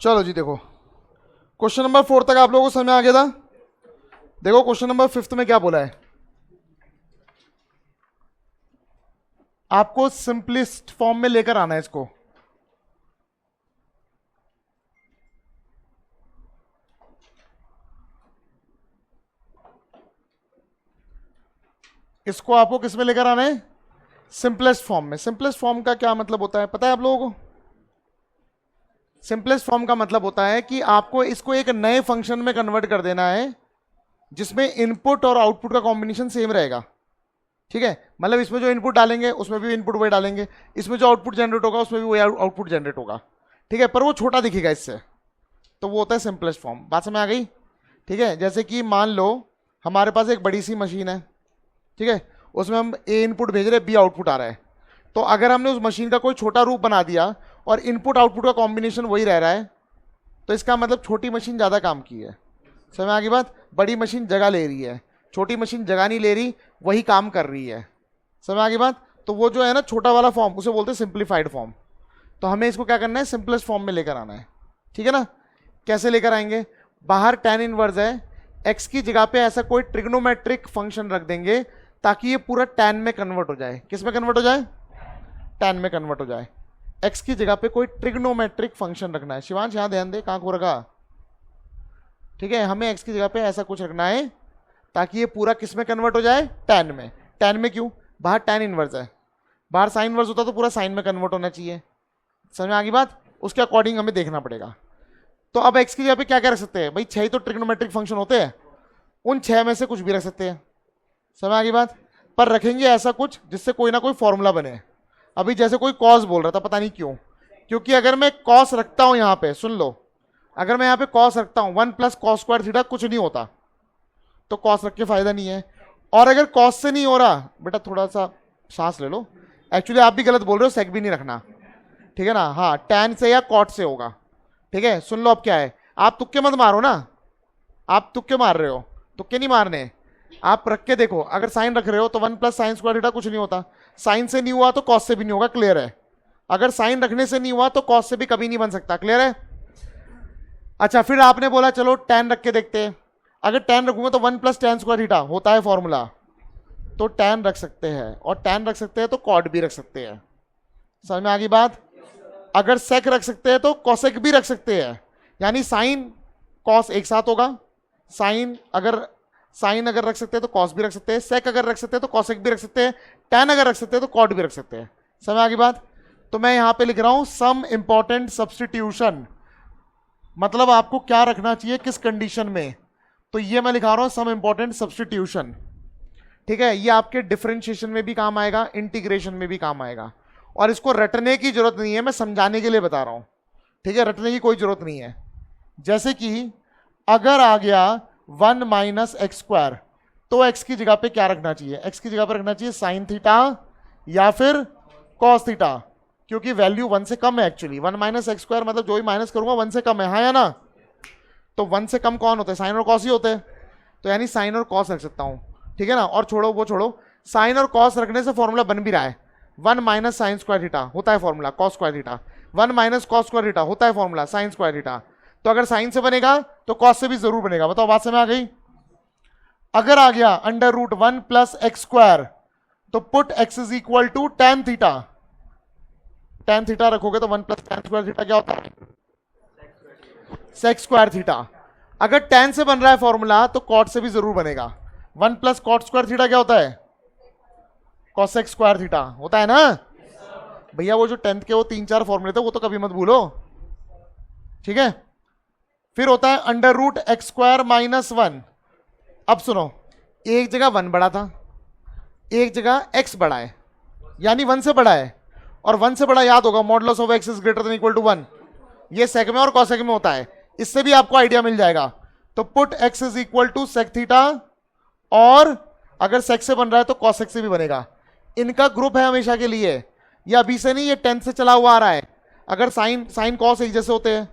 चलो जी देखो, question number 4 तक आप लोगों को समझ में आ गया था। देखो क्वेश्चन नंबर 5 में क्या बोला है, आपको सिंपलेस्ट फॉर्म में लेकर आना है इसको। इसको आपको किस में लेकर आना है, सिंपलेस्ट फॉर्म में। सिंपलेस्ट फॉर्म का क्या मतलब होता है पता है आप लोगों को? सिंपलेस्ट फॉर्म का मतलब होता है कि आपको इसको एक नए फंक्शन में कन्वर्ट कर देना है जिसमें इनपुट और आउटपुट का कॉम्बिनेशन सेम रहेगा। ठीक है, मतलब इसमें जो इनपुट डालेंगे उसमें भी इनपुट वही डालेंगे, इसमें जो आउटपुट जनरेट होगा उसमें भी वही आउटपुट जनरेट होगा। ठीक है, पर वो छोटा दिखेगा इससे, तो वो होता है सिंपलेस्ट फॉर्म। बात समझ आ गई? ठीक है, जैसे कि मान लो हमारे पास एक बड़ी सी मशीन है, ठीक है, उसमें हम ए इनपुट भेज रहे हैं, बी आउटपुट आ रहा है। तो अगर हमने उस मशीन का कोई छोटा रूप बना दिया और इनपुट आउटपुट का कॉम्बिनेशन वही रह रहा है, तो इसका मतलब छोटी मशीन ज़्यादा काम की है। समझ आ गई बात? बड़ी मशीन जगह ले रही है, छोटी मशीन जगह नहीं ले रही, वही काम कर रही है। समझ आ गई बात? तो वो जो है ना छोटा वाला फॉर्म, उसे बोलते हैं सिंप्लीफाइड फॉर्म। तो हमें इसको क्या करना है, सिंपलेस्ट फॉर्म में लेकर आना है। ठीक है ना? कैसे लेकर आएंगे? बाहर tan इनवर्स है, x की जगह पे ऐसा कोई ट्रिग्नोमेट्रिक फंक्शन रख देंगे ताकि ये पूरा tan में कन्वर्ट हो जाए। किस में कन्वर्ट हो जाए? tan में कन्वर्ट हो जाए। x की जगह पे कोई ट्रिग्नोमेट्रिक फंक्शन रखना है। शिवांश यहां ध्यान दे, कहां को रखा? ठीक है, हमें x की जगह पे ऐसा कुछ रखना है ताकि ये पूरा किस में कन्वर्ट हो जाए, tan में। tan में क्यों? बाहर tan इनवर्स है, बाहर sin इनवर्स होता तो पूरा sin में कन्वर्ट होना चाहिए। समझ में आ गई बात? उसके अकॉर्डिंग हमें देखना पड़ेगा। तो अब x की जगह पे क्या क्या रख सकते हैं भाई? 6 तो ट्रिग्नोमेट्रिक फंक्शन होते हैं, उन 6 में से कुछ भी रख सकते हैं। समझ आ गई बात? पर रखेंगे ऐसा कुछ जिससे कोई ना कोई फॉर्मूला बने। अभी जैसे कोई कॉस बोल रहा था, पता नहीं क्यों, क्योंकि अगर मैं कॉस रखता हूं यहां पे, सुन लो, अगर मैं यहां पे कॉस रखता हूं 1 + cos स्क्वायर थीटा, कुछ नहीं होता, तो कॉस रख के फायदा नहीं है। और अगर कॉस से नहीं हो रहा, बेटा थोड़ा सा सांस ले लो, एक्चुअली आप भी गलत बोल रहे हो, सेक भी नहीं रखना। ठीक है ना? हाँ, टैन से या कॉट से होगा। ठीक है, सुन लो अब क्या है, आप तुक्के मत मारो ना, आप तुक्के मार रहे हो, तुक्के नहीं मारने, आप रख के देखो। अगर साइन रख रहे हो तो 1 + sin स्क्वायर थीटा कुछ नहीं होता, साइन से नहीं हुआ तो कॉस से भी नहीं होगा, क्लियर है? अगर साइन रखने से नहीं हुआ तो कॉस से भी कभी नहीं बन सकता, क्लियर है? अच्छा, फिर आपने बोला चलो tan रख के देखते हैं। अगर tan रखूंगा तो 1 + tan स्क्वायर थीटा होता है फॉर्मूला, तो tan रख सकते हैं, और tan रख सकते हैं तो कॉट भी रख सकते हैं। समझ में आ गई बात? अगर सेक रख सकते हैं तो कॉसेक भी रख सकते हैं, यानी साइन कॉस एक साथ होगा। साइन अगर रख सकते हैं तो कॉस भी रख सकते हैं, सेक अगर रख सकते हैं तो कॉसेक भी रख सकते हैं, टैन अगर रख सकते हैं तो कॉट भी रख सकते हैं। समझ आ गई बात? तो मैं यहां पे लिख रहा हूं सम इंपॉर्टेंट सब्स्टिट्यूशन, मतलब आपको क्या रखना चाहिए किस कंडीशन में, तो ये मैं लिखा रहा हूं सम इंपॉर्टेंट सब्स्टिट्यूशन। ठीक है, ये आपके डिफरेंशिएशन में भी काम आएगा, इंटीग्रेशन में भी काम आएगा, और इसको रटने की जरूरत नहीं है, मैं समझाने के लिए बता रहा हूं। ठीक है, रटने की कोई जरूरत नहीं है। जैसे कि अगर आ गया 1 - x², तो x की जगह पे क्या रखना चाहिए? x की जगह पे रखना चाहिए sin थीटा या फिर cos थीटा, क्योंकि वैल्यू 1 से कम है। एक्चुअली 1 - x² मतलब जो भी माइनस करूंगा 1 से कम है, हाँ या ना? तो 1 से कम कौन होते हैं? साइन और कॉस ही होते हैं, तो यानी साइन और कॉस रख सकता हूं। ठीक है ना? और छोड़ो वो छोड़ो, साइन और कॉस रखने से फॉर्मूला बन भी रहा है, 1 - sin स्क्वायर थीटा होता है formula cos square theta, 1 - cos square theta होता है फॉर्मूला sin स्क्वायर थीटा। तो अगर साइन से बनेगा तो कॉस से भी जरूर बनेगा। बताओ बात समझ आ गई? अगर आ गया √1 + x², तो put x = tan theta, tan theta रखोगे तो 1 + tan स्क्वायर थीटा क्या होता है? sec square theta. अगर tan से बन रहा है फॉर्मूला तो cot से भी जरूर बनेगा, 1 + cot स्क्वायर थीटा क्या होता है? cosec स्क्वायर थीटा होता है ना भैया? वो जो 10th के वो 3-4 फॉर्मूले थे वो तो कभी मत भूलो। ठीक है, फिर होता है √x² - 1। अब सुनो, एक जगह 1 बड़ा था, एक जगह x बड़ा है, यानी 1 से बड़ा है, और 1 से बड़ा याद होगा मॉडुलस ऑफ x > 1। ये सेक में और कॉसेक में होता है, इससे भी आपको आइडिया मिल जाएगा। तो पुट x = sec थीटा, और अगर सेक से बन रहा है तो कॉसेक से भी बनेगा। इनका ग्रुप है हमेशा के लिए, ये अभी से नहीं, ये 10 से चला हुआ आ रहा है। अगर साइन कॉस एक जैसे होते हैं,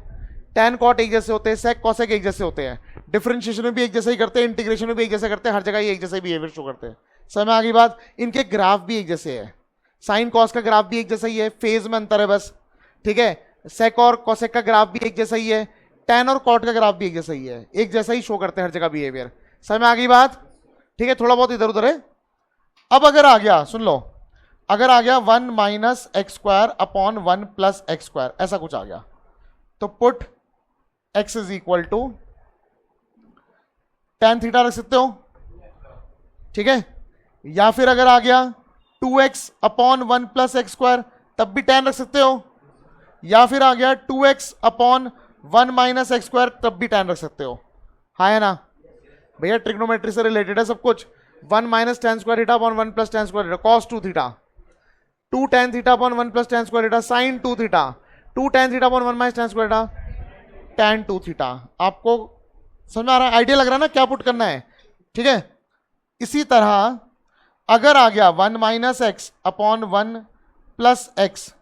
tan कॉट एक जैसे होते हैं, सेक कॉसेक एक जैसे होते हैं, डिफरेंशिएशन में भी एक जैसे ही करते हैं, इंटीग्रेशन में भी एक जैसे करते हैं, हर जगह ये एक जैसे बिहेवियर शो करते हैं। समझ में आ गई बात? इनके ग्राफ भी एक जैसे है, साइन कॉस का ग्राफ भी एक जैसा ही है, फेज में अंतर है बस। ठीक है, सेक और कॉसेक का ग्राफ भी एक जैसा ही है, टेन और कॉट का ग्राफ भी एक जैसा ही है, एक जैसा ही शो करते हैं हर जगह बिहेवियर। समझ में आ गई बात? ठीक है, थोड़ा बहुत इधर उधर है। अब अगर आ गया, सुन लो, अगर आ गया 1 minus X square upon 1 plus X square, ऐसा कुछ आ गया, तो put x is equal to tan theta रख सकते हो, ठीक है। या फिर अगर आ गया 2x upon 1 plus X square, तब भी tan रख सकते हो। या फिर आ गया 2x upon 1 minus X square, तब भी tan रख सकते हो। हाँ है ना भैया, ट्रिग्नोमेट्री से रिलेटेड है सब कुछ। 1 minus tan square theta upon 1 plus tan square theta, cos 2 theta, 2 tan theta upon 1 plus tan square theta, sine 2 theta, 2 tan theta upon 1 minus tan square theta, tan 2 theta. आपको समझ में आ रहा है, idea लग रहा है ना क्या पुट करना है, ठीक है। इसी तरह अगर आ गया 1 minus x upon 1 plus x,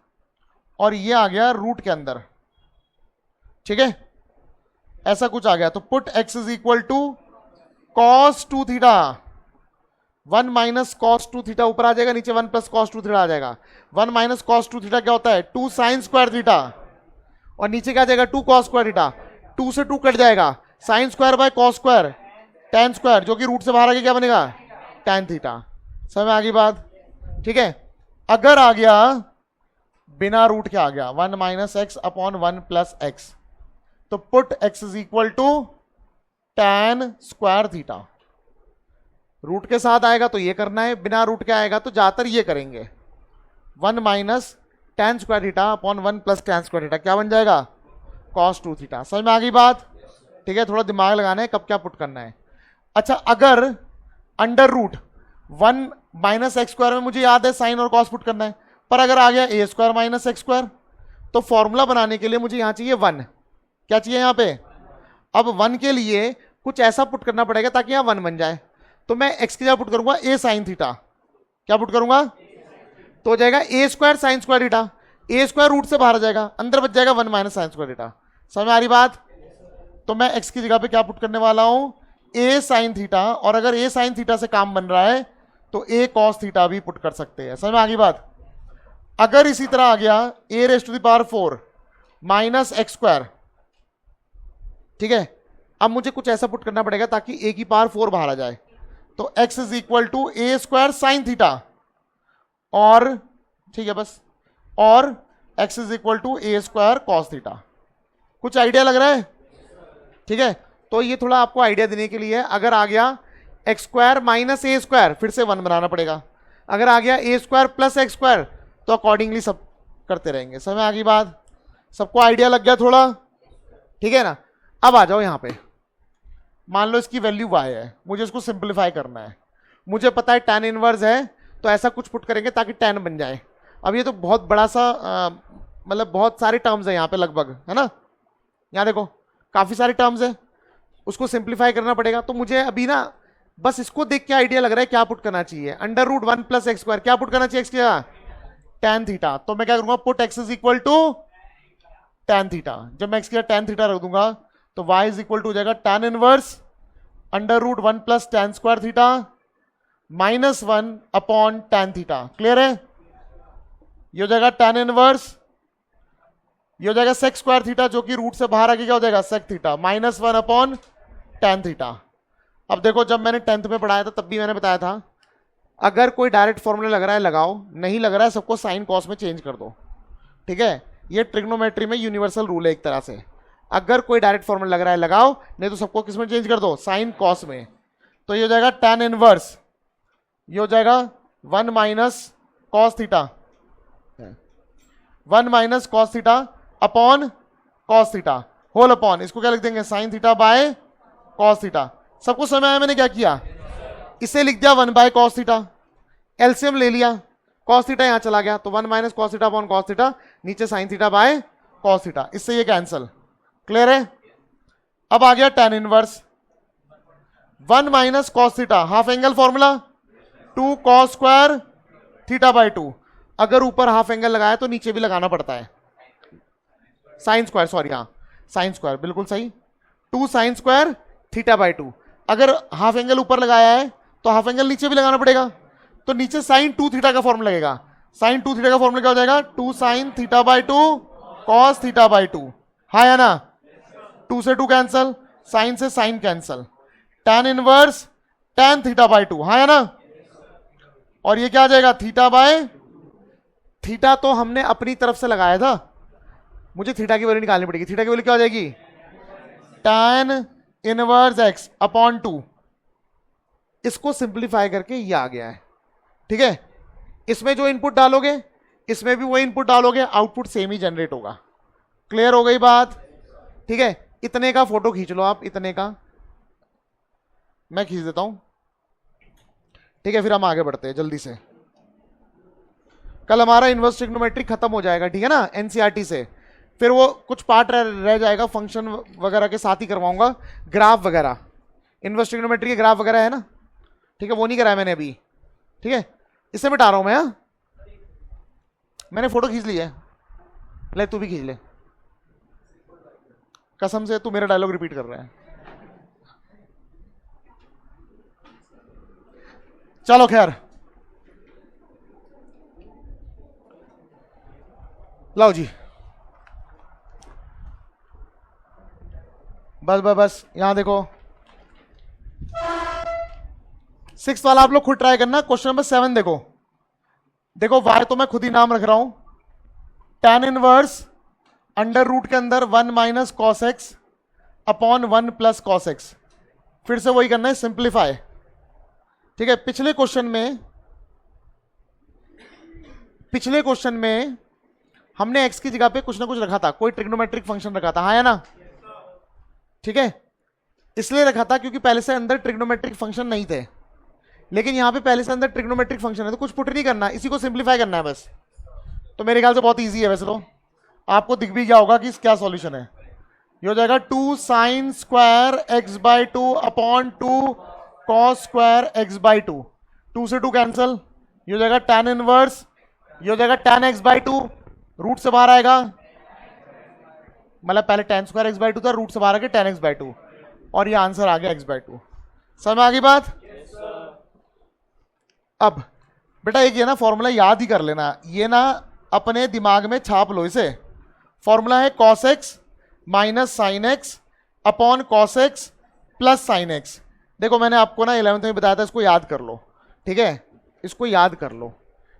और ये आ गया रूट के अंदर, ठीक है, ऐसा कुछ आ गया, तो put x is equal to cos 2 theta. 1 minus cos 2 theta ऊपर आ जाएगा, नीचे 1 प्लस कॉस 2 थीटा आ जाएगा। 1 माइनस कॉस 2 थीटा क्या होता है, 2 साइन स्क्वायर थीटा, और नीचे क्या आ जाएगा 2 कॉस स्क्वायर थीटा, 2 से 2 कट जाएगा, sine square by cos square, tan square, जो कि रूट से बाहर आ गया क्या बनेगा, tan थीटा। समझ में आ गई बात? ठीक है। अगर आ गया बिना रूट के आ गया 1 minus x upon 1 plus x, तो put x is equal to tan square theta. Root के साथ आएगा तो ये करना है, बिना रूट के आएगा तो ज्यादातर ये करेंगे। 1 minus tan square theta upon 1 plus tan square theta क्या बन जाएगा, cos 2 थीटा। समझ में आ गई बात? ठीक है, थोड़ा दिमाग लगाना है कब क्या पुट करना है। अच्छा, अगर under root 1 minus X square में मुझे याद है साइन और कॉस पुट करना है, पर अगर आ गया ए स्क्वायर माइनस एक्स स्क्वायर, तो फॉर्मूला बनाने के लिए मुझे यहां चाहिए 1। क्या चाहिए यहां पे? अब 1 के लिए कुछ ऐसा पुट करना पड़ेगा ताकि यहां 1 बन जाए। तो मैं x की जगह पुट करूंगा a साइन थीटा। क्या पुट करूंगा? तो हो जाएगा a square sine square theta, a square root से बाहर आ जाएगा, अंदर बच जाएगा 1 माइनस साइन स्क्वायर थीटा। समझ में आ रही बात? तो मैं x की जगह पे क्या पुट करने वाला हूं, a साइन थीटा, और अगर a साइन थीटा से काम बन रहा है तो a कॉस थीटा भी पुट कर सकते हैं। समझ में आ गई बात? अगर इसी तरह आ गया a raise to the power 4 minus X square, ठीक है, अब मुझे कुछ ऐसा पुट करना पड़ेगा ताकि a की पावर 4 बाहर आ जाए। तो x is equal to A square sine theta, और ठीक है बस, और x is equal to A square cos theta. कुछ आइडिया लग रहा है? ठीक है, तो ये थोड़ा आपको आइडिया देने के लिए है। अगर आ गया एक्स स्क्वायर माइनस ए स्क्वायर, फिर से 1 बनाना पड़ेगा। अगर आ गया ए स्क्वायर प्लस एक्स स्क्वायर, तो अकॉर्डिंगली सब करते रहेंगे। समझ में आ गई बात? सबको आइडिया लग गया थोड़ा? ठीक है ना। अब आ जाओ यहां पे, मान लो इसकी वैल्यू y है, मुझे इसको सिंपलीफाई करना है। मुझे पता है tan इनवर्स है, तो ऐसा कुछ पुट करेंगे ताकि tan बन जाए। अब ये तो बहुत बड़ा सा मतलब बहुत सारे टर्म्स है यहाँ पे लगभग, है ना। यहाँ देखो काफी सारे टर्म्स है, उसको सिंपलीफाई करना पड़ेगा। तो मुझे अभी ना बस इसको देख के आइडिया लग रहा है क्या पुट करना चाहिए। Under root 1 plus X square क्या पुट करना चाहिए x की जगह, tan थीटा। तो मैं क्या करूंगा, put x is equal to tan theta. जब मैं x की जगह tan थीटा रख दूंगा तो y इज इक्वल टू हो जाएगा tan inverse under root 1 plus tan square theta minus 1 upon tan theta. Clear है? ये हो जाएगा tan इनवर्स, ये हो जाएगा sec स्क्वायर थीटा, जो कि रूट से बाहर आके क्या हो जाएगा sec theta, minus 1 upon tan theta. अब देखो, जब मैंने 10th में पढ़ाया था तब भी मैंने बताया था, अगर कोई डायरेक्ट फॉर्मूला लग रहा है लगाओ, नहीं लग रहा है सबको साइन कॉस में चेंज कर दो। ठीक है, ये ट्रिग्नोमेट्री में यूनिवर्सल रूल है एक तरह से। अगर कोई डायरेक्ट फॉर्मूला लग रहा है लगाओ, नहीं तो सबको किस में चेंज कर दो, साइन कॉस में। तो ये हो जाएगा tan इनवर्स, ये हो जाएगा 1 minus cos theta, 1 minus cos theta upon cos theta whole upon, इसको क्या लिख देंगे, sine theta by cos theta. सबको समझ आया मैंने क्या किया? इसे लिख दिया 1 बाय कॉस थीटा, एलसीएम ले लिया, कॉस थीटा यहां चला गया, तो 1 minus cos theta upon cos theta, नीचे sine theta by cos theta, इससे ये कैंसल। क्लियर है? अब आ गया tan inverse 1 minus cos theta, half angle formula 2 cos square theta by 2। अगर ऊपर हाफ एंगल लगाया तो नीचे भी लगाना पड़ता है, साइन स्क्वायर, सॉरी हाँ साइन स्क्वायर, बिल्कुल सही, 2 साइन स्क्वायर थीटा बाय 2। अगर हाफ एंगल ऊपर लगाया है तो हाफ एंगल नीचे भी लगाना पड़ेगा, तो नीचे साइन 2 थीटा का फॉर्मूला लगेगा। साइन 2 थीटा का फॉर्मूला क्या हो जाएगा, 2 sine theta by 2 cos theta by 2, हाँ या ना, 2 से 2 कैंसल, साइन से sine cancel, tan inverse tan theta by 2, हाँ या ना, और ये क्या आ जाएगा थीटा बाय, थीटा तो हमने अपनी तरफ से लगाया था, मुझे थीटा की वैल्यू निकालनी पड़ेगी। थीटा की वैल्यू क्या हो जाएगी, tan इनवर्स x अपॉन 2, इसको सिंप्लीफाई करके ये आ गया है। ठीक है, इसमें जो इनपुट डालोगे इसमें भी वही इनपुट डालोगे, आउटपुट सेम ही जनरेट होगा। क्लियर हो गई बात? ठीक है, इतने का फोटो खींच लो आप, इतने का मैं खींच देता हूं। ठीक है, फिर हम आगे बढ़ते हैं जल्दी से। कल हमारा इनवर्स ट्रिग्नोमेट्री खत्म हो जाएगा, ठीक है ना, एनसीईआरटी से। फिर वो कुछ पार्ट रह जाएगा, फंक्शन वगैरह के साथ ही करवाऊंगा, ग्राफ वगैरह, इनवर्स ट्रिग्नोमेट्री के ग्राफ वगैरह है ना, ठीक है, वो नहीं कराया मैंने अभी। ठीक है, इससे मिटा रहा हूं मैं। मैंने फोटो खींच ली है, ले तू भी खींच ले, कसम से तू मेरा डायलॉग रिपीट कर रहा है। चलो खैर, लाओ जी, बस बस बस, यहां देखो 6 वाला आप लोग खुद ट्राई करना। क्वेश्चन नंबर 7 देखो, देखो y तो मैं खुद ही नाम रख रहा हूं, tan इनवर्स अंडर रूट के अंदर 1 minus cos x upon 1 plus cos x. फिर से वही करना है, सिंप्लीफाई। ठीक है, पिछले क्वेश्चन में हमने x की जगह पे कुछ ना कुछ रखा था, कोई ट्रिग्नोमेट्रिक फंक्शन रखा था, हाँ या ना। ठीक है, इसलिए रखा था क्योंकि पहले से अंदर ट्रिग्नोमेट्रिक फंक्शन नहीं थे, लेकिन यहां पे पहले से अंदर ट्रिग्नोमेट्रिक फंक्शन है, तो कुछ पुट नहीं करना, इसी को सिंप्लीफाई करना है बस। तो मेरे ख्याल से बहुत इजी है, वैसे तो आपको दिख भी गया होगा कि क्या सॉल्यूशन है। ये हो जाएगा 2 sine square x by 2 upon 2 cos square x by 2, 2 से 2 कैंसल, ये हो जाएगा tan इनवर्स, ये हो जाएगा tan x बाई 2, रूट से बाहर आएगा, मतलब पहले tan स्क्वायर एक्स बाई 2 था, रूट से बाहर आके tan x बाई 2, और ये आंसर आ गया x बाई 2। समझ में आ गई बात? अब बेटा एक ये ना फॉर्मूला याद ही कर लेना, ये ना अपने दिमाग में छाप लो इसे। फॉर्मूला है cos x minus sine X upon cos x plus sine x. देखो मैंने आपको ना 11th में बताया था, इसको याद कर लो। ठीक है, इसको याद कर लो।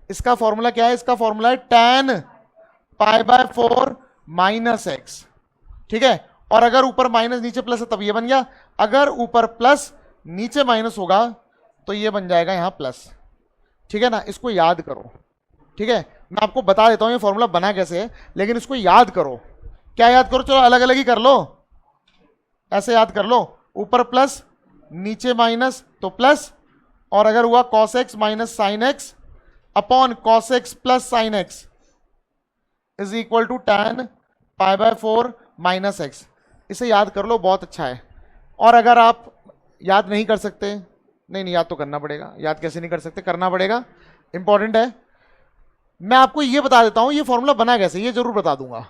इसका फॉर्मूला क्या है? इसका फॉर्मूला है tan pi by 4 minus x. ठीक है, और अगर ऊपर माइनस नीचे प्लस है तब ये बन गया, अगर ऊपर प्लस नीचे माइनस होगा तो ये बन जाएगा यहां प्लस। ठीक है ना, इसको याद करो। ठीक है, मैं आपको बता देता हूं ये फॉर्मूला बना कैसे है, लेकिन इसको याद करो। क्या याद करो? चलो अलग अलग ही कर लो, ऐसे याद कर लो, ऊपर प्लस नीचे माइनस तो प्लस, और अगर हुआ cos x minus sine X upon cos x plus sine X is equal to tan pi by 4 minus X. इसे याद कर लो, बहुत अच्छा है। और अगर आप याद नहीं कर सकते, नहीं याद तो करना पड़ेगा, याद कैसे नहीं कर सकते, करना पड़ेगा, इंपॉर्टेंट है। मैं आपको ये बता देता हूं ये फॉर्मूला बना कैसे, ये जरूर बता दूंगा।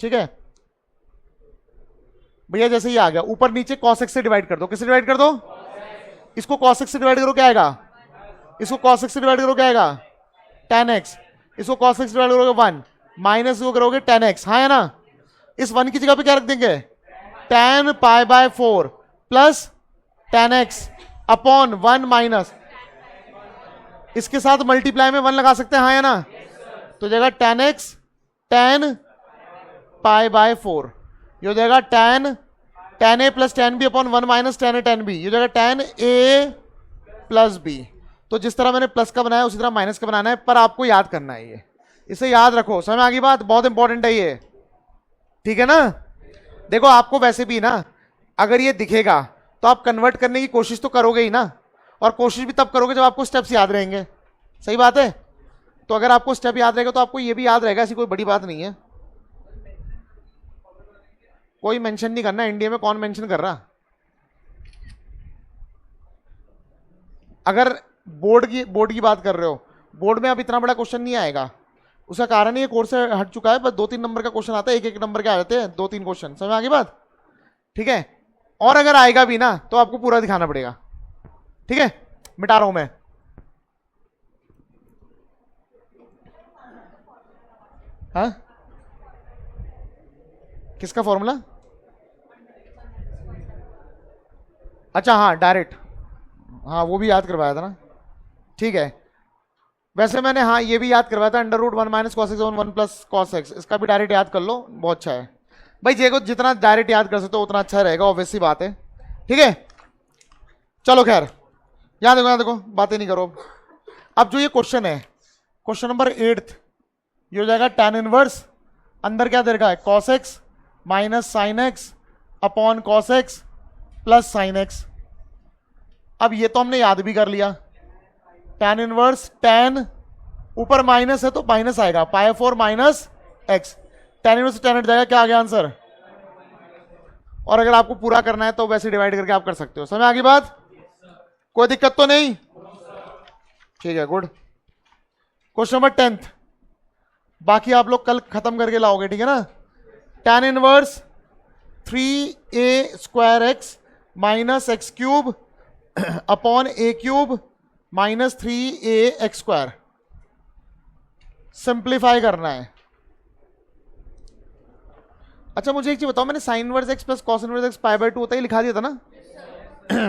ठीक है भैया, जैसे ये आ गया, ऊपर नीचे cos x से डिवाइड कर दो। किससे डिवाइड कर दो? इसको cos x से डिवाइड करो, क्या आएगा? इसको cos x से डिवाइड करो, क्या आएगा? tan x। इसको cos x से डिवाइड करोगे 1, माइनस को करोगे tan x, हाँ है ना। इस 1 की जगह पे क्या रख देंगे? tan pi by 4 plus tan x upon 1 minus, इसके साथ मल्टीप्लाई में 1 लगा सकते हैं, हाँ या ना। तो जाएगा tan x tan pi by 4, ये हो जाएगा tan a plus tan b upon 1 minus tan a tan b, ये हो जाएगा tan a प्लस b। तो जिस तरह मैंने प्लस का बनाया उसी तरह माइनस का बनाना है, पर आपको याद करना है ये, इसे याद रखो। समझ में आ गई बात? बहुत इंपॉर्टेंट है ये, ठीक है ना। देखो आपको वैसे भी ना अगर ये दिखेगा तो आप कन्वर्ट करने की कोशिश तो करोगे ही ना, और कोशिश भी तब करोगे जब आपको स्टेप्स याद रहेंगे। सही बात है? तो अगर आपको स्टेप याद रहेगा तो आपको ये भी याद रहेगा, ऐसी कोई बड़ी बात नहीं है। कोई मेंशन नहीं करना, इंडिया में कौन मेंशन कर रहा। अगर बोर्ड की बात कर रहे हो, बोर्ड में अब इतना बड़ा क्वेश्चन नहीं आएगा, उसका कारण ये कोर्स से हट चुका है, बस 2-3 नंबर का क्वेश्चन आता है, एक नंबर के आ जाते हैं 2-3 क्वेश्चन। समझ में आ गई बात? ठीक है, और अगर आएगा भी ना तो आपको पूरा दिखाना पड़ेगा। ठीक है, मिटा रहा हूं मैं। हाँ किसका फॉर्मूला? अच्छा हाँ, डायरेक्ट, हाँ वो भी याद करवाया था ना, ठीक है। वैसे मैंने हाँ ये भी याद करवाया था, under root 1 minus cos X 1 plus cos X, इसका भी डायरेक्ट याद कर लो, बहुत अच्छा है भाई। जे को जितना डायरेक्ट याद कर सकते हो उतना अच्छा रहेगा, ऑब्वियस सी बात है, ठीक है। चलो खैर, यहाँ देखो बातें नहीं करो। अब जो ये क्वेश्चन है, क्वेश्चन नंबर 8, ये हो जाएगा tan इनवर्स, अंदर क्या दे रखा है, cos x minus sine X upon cos x plus sine x. अब ये तो हमने याद भी कर लिया, tan इनवर्स, tan ऊपर माइनस है तो माइनस आएगा, पाई 4 माइनस एक्स, tan इनवर्स से tan हट जाएगा, क्या आ गया आंसर। और अगर आपको पूरा करना है तो वैसे डिवाइड करके आप कर सकते हो। समझ आ गई बात, कोई दिक्कत तो नहीं, ठीक है गुड। क्वेश्चन नंबर 10 बाकी आप लोग कल खत्म करके लाओगे, ठीक है ना। tan inverse 3a square x minus x cube upon a cube minus 3a x square, simplify करना है। अच्छा मुझे एक चीज बताओ, मैंने sine inverse x plus cos inverse x pi by 2 होता ही लिखा दिया था ना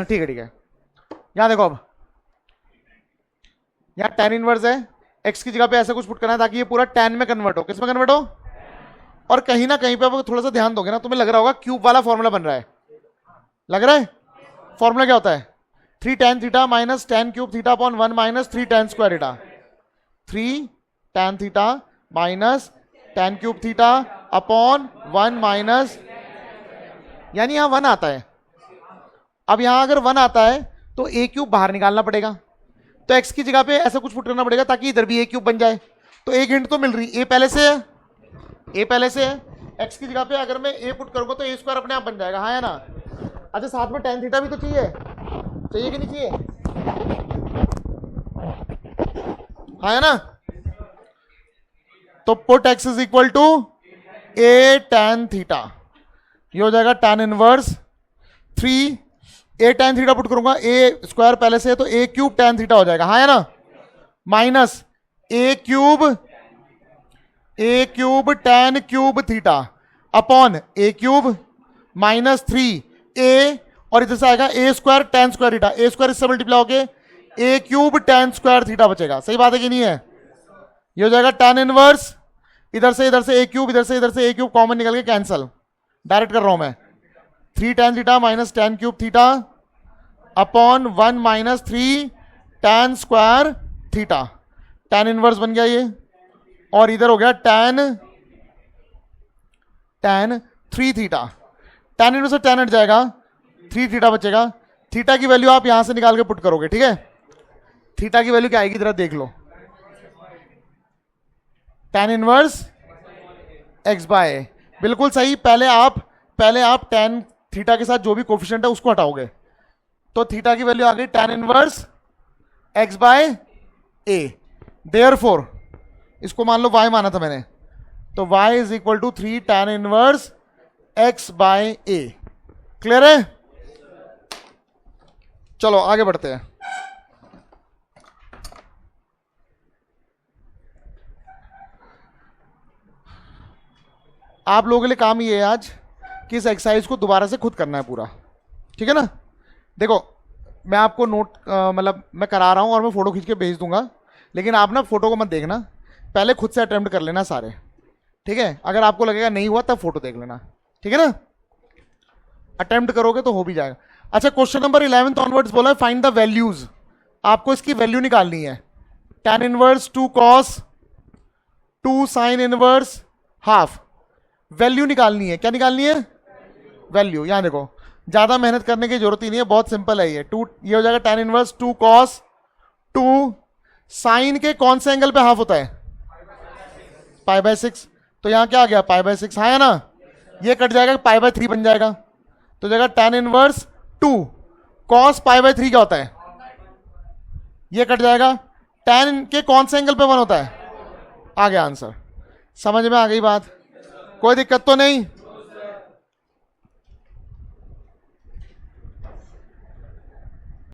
ठीक है ठीक है। यहां देखो, अब यहां tan इनवर्स है, x की जगह पे ऐसा कुछ पुट करना है ताकि ये पूरा tan में कन्वर्ट हो। किस में कन्वर्ट हो? और कहीं ना कहीं पे आप थोड़ा सा ध्यान दोगे ना, तुम्हें लग रहा होगा क्यूब वाला फॉर्मूला बन रहा है, लग रहा है। फॉर्मूला क्या होता है, 3 tan theta minus tan cube theta upon 1 minus 3 tan square theta, 3 tan theta minus tan cube theta upon 1 minus, यानी यहां 1 आता है। अब यहां अगर 1 आता है तो a क्यूब बाहर निकालना पड़ेगा, तो x की जगह पे ऐसा कुछ पुट करना पड़ेगा ताकि इधर भी a क्यूब बन जाए। तो एक हिंट तो मिल रही, a पहले से है, a पहले से है, x की जगह पे अगर मैं a पुट करूंगा तो a स्क्वायर अपने आप बन जाएगा, हाँ है ना। अच्छा साथ में tan थीटा भी तो चाहिए, चाहिए कि नहीं चाहिए, हाँ है ना। तो put x is equal to a tan theta, ये हो जाएगा tan inverse 3 a tan theta put करूंगा, a स्क्वायर पहले से है तो a क्यूब tan थीटा हो जाएगा, हाँ है ना, minus a cube tan cube theta upon a cube minus 3a, और इधर से आएगा a square tan square theta, a square इससे मल्टीप्लाई होके a cube tan square theta बचेगा। सही बात है कि नहीं है, ये हो जाएगा tan इनवर्स, इधर से a क्यूब, इधर से a क्यूब कॉमन निकल के कैंसल, डायरेक्ट कर रहा हूं मैं, 3 tan theta minus tan cube theta upon 1 minus 3 tan square theta, tan inverse बन गया ये, और इधर हो गया tan 3 थीटा, tan इनवर्स से tan हट जाएगा, 3 थीटा बचेगा। थीटा की वैल्यू आप यहां से निकाल के पुट करोगे, ठीक है। थीटा की वैल्यू क्या आएगी जरा देख लो, tan inverse x by a, बिल्कुल सही। पहले आप tan थीटा के साथ जो भी कोफिशिएंट है उसको हटाओगे, तो थीटा की वैल्यू आ गई tan inverse x by a, therefore इसको मान लो y माना था मैंने, तो y is equal to 3 tan inverse x by a। Clear है, चलो आगे बढ़ते हैं। आप लोगों के लिए काम ये है आज कि इस एक्सरसाइज को दोबारा से खुद करना है पूरा, ठीक है ना। देखो मैं आपको नोट मतलब मैं करा रहा हूं और मैं फोटो खींच के भेज दूंगा, लेकिन आप ना फोटो को मत देखना, पहले खुद से अटेम्प्ट कर लेना सारे, ठीक है। अगर आपको लगेगा नहीं हुआ तब फोटो देख लेना, ठीक है ना। अटेम्प्ट करोगे तो हो भी जाएगा। अच्छा क्वेश्चन नंबर 11 ऑनवर्ड्स बोला है फाइंड द वैल्यूज, आपको इसकी वैल्यू निकालनी है। tan inverse 2 cos 2 sin inverse half, value निकालनी है। क्या निकालनी है? वैल्यू। यहां देखो ज्यादा मेहनत करने की जरूरत ही नहीं है, बहुत सिंपल है ये। ये हो जाएगा tan इनवर्स 2 cos 2 साइन के कौन से एंगल पे हाफ होता है? Pi by 6। तो यहां क्या आ गया? पाई बाय 6, हाँ है ना। ये कट जाएगा, पाई बाय 3 बन जाएगा, तो जाएगा tan inverse 2 cos pi by 3 क्या होता है? ये कट जाएगा, tan के कौन से एंगल पे 1 होता है? आ गया आंसर। समझ में आ गई बात? कोई दिक्कत तो नहीं?